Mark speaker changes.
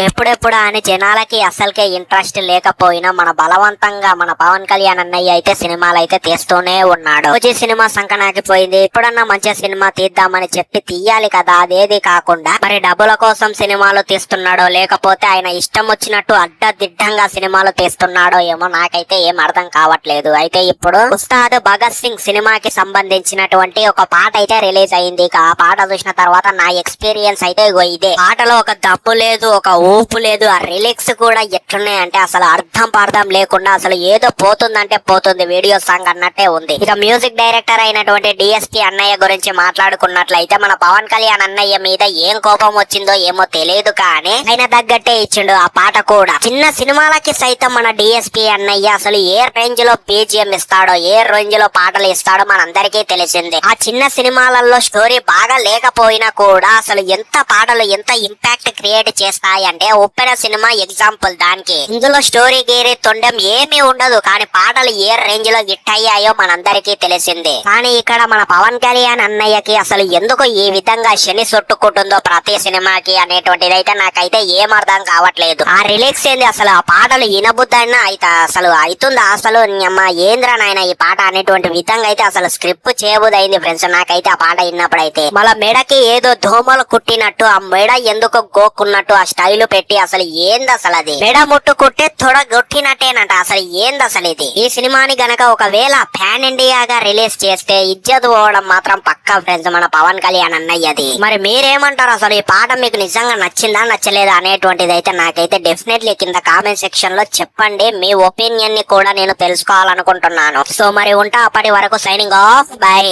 Speaker 1: ఎప్పుడెప్పుడు అని జనాలకి అసలుకే ఇంట్రెస్ట్ లేకపోయినా మన బలవంతంగా మన పవన్ కళ్యాణ్ అన్నయ్య అయితే సినిమాలు అయితే తీస్తూనే ఉన్నాడు. రోజు సినిమా సంకనాకిపోయింది. ఎప్పుడన్నా మంచి సినిమా తీద్దామని చెప్పి తీయాలి కదా, అదేది కాకుండా మరి డబ్బుల కోసం సినిమాలు తీస్తున్నాడో లేకపోతే ఆయన ఇష్టం వచ్చినట్టు అడ్డదిడ్డంగా సినిమాలు తీస్తున్నాడో ఏమో నాకైతే ఏం అర్థం కావట్లేదు. అయితే ఇప్పుడు ఉస్తాద్ భగత్ సింగ్ సినిమాకి సంబంధించినటువంటి ఒక పాట అయితే రిలీజ్ అయింది. ఆ పాట చూసిన తర్వాత నా ఎక్స్పీరియన్స్ అయితే ఇదే. పాటలో ఒక దమ్ము లేదు, ఒక ఊపు లేదు. ఆ రిలిక్స్ కూడా ఎట్లున్నాయంటే అసలు అర్థం పార్థం లేకుండా అసలు ఏదో పోతుందంటే పోతుంది, వీడియో సాంగ్ అన్నట్టే ఉంది. ఇక మ్యూజిక్ డైరెక్టర్ అయినటువంటి డిఎస్పీ అన్నయ్య గురించి మాట్లాడుకున్నట్లయితే మన పవన్ కళ్యాణ్ అన్నయ్య మీద ఏం కోపం వచ్చిందో ఏమో తెలియదు, కానీ ఆయన తగ్గట్టే ఇచ్చిండు ఆ పాట కూడా. చిన్న సినిమాలకి సైతం మన డిఎస్పీ అన్నయ్య అసలు ఏ రేంజ్ లో బీజిఎం ఇస్తాడో, ఏ రేంజ్ లో పాటలు ఇస్తాడో మనందరికీ తెలిసిందే. ఆ చిన్న సినిమాలలో స్టోరీ బాగా లేకపోయినా కూడా అసలు ఎంత పాటలు ఎంత ఇంపాక్ట్ క్రియేట్ చేస్తాయి అంటే ఉప్పెన సినిమా ఎగ్జాంపుల్ దానికి. ఇందులో స్టోరీ గేరే తొండం ఏమీ ఉండదు, కానీ పాటలు ఏ రేంజ్ లో హిట్ అయ్యాయో మనందరికీ తెలిసిందే. కానీ ఇక్కడ మన పవన్ కళ్యాణ్ అన్నయ్యకి అసలు ఎందుకు ఈ విధంగా శని చుట్టుకుంటుందో ప్రతి సినిమాకి అనేటువంటిది అయితే నాకైతే ఏం అర్థం కావట్లేదు. ఆ రిలీక్స్ ఏంది అసలు, ఆ పాటలు వినబుద్దైనా అయితే అసలు అవుతుందా అసలు ఏంద్రా నాయన ఈ పాట అనేటువంటి విధంగా అయితే అసలు స్క్రిప్ట్ చేయబుదైంది ఫ్రెండ్స్ నాకైతే ఆ పాట విన్నప్పుడైతే. మళ్ళా మెడకి ఏదో దోమలు కుట్టినట్టు ఆ మెడ ఎందుకు గోక్కున్నట్టు ఆ స్టైల్ పెట్టి అసలు ఏంది అసలు అది, మెడ ముట్టుకుంటే తొడ గొట్టినట్టేనంట. అసలు ఏంది అసలు ఇది. ఈ సినిమాని గనక ఒకవేళ పాన్ ఇండియాగా రిలీజ్ చేస్తే ఇజ్జత్ పోవడం మాత్రం పక్కా ఫ్రెండ్స్ మన పవన్ కళ్యాణ్ అన్నయ్యది. మరి మీరేమంటారు అసలు, ఈ పాట మీకు నిజంగా నచ్చిందా నచ్చలేదా అనేటువంటిది అయితే నాకైతే డెఫినెట్లీ కింద కామెంట్ సెక్షన్ లో చెప్పండి. మీ ఒపీనియన్ ని కూడా నేను తెలుసుకోవాలనుకుంటున్నాను. సో మరి ఉంటా, అప్పటి వరకు సైనింగ్ ఆఫ్, బై.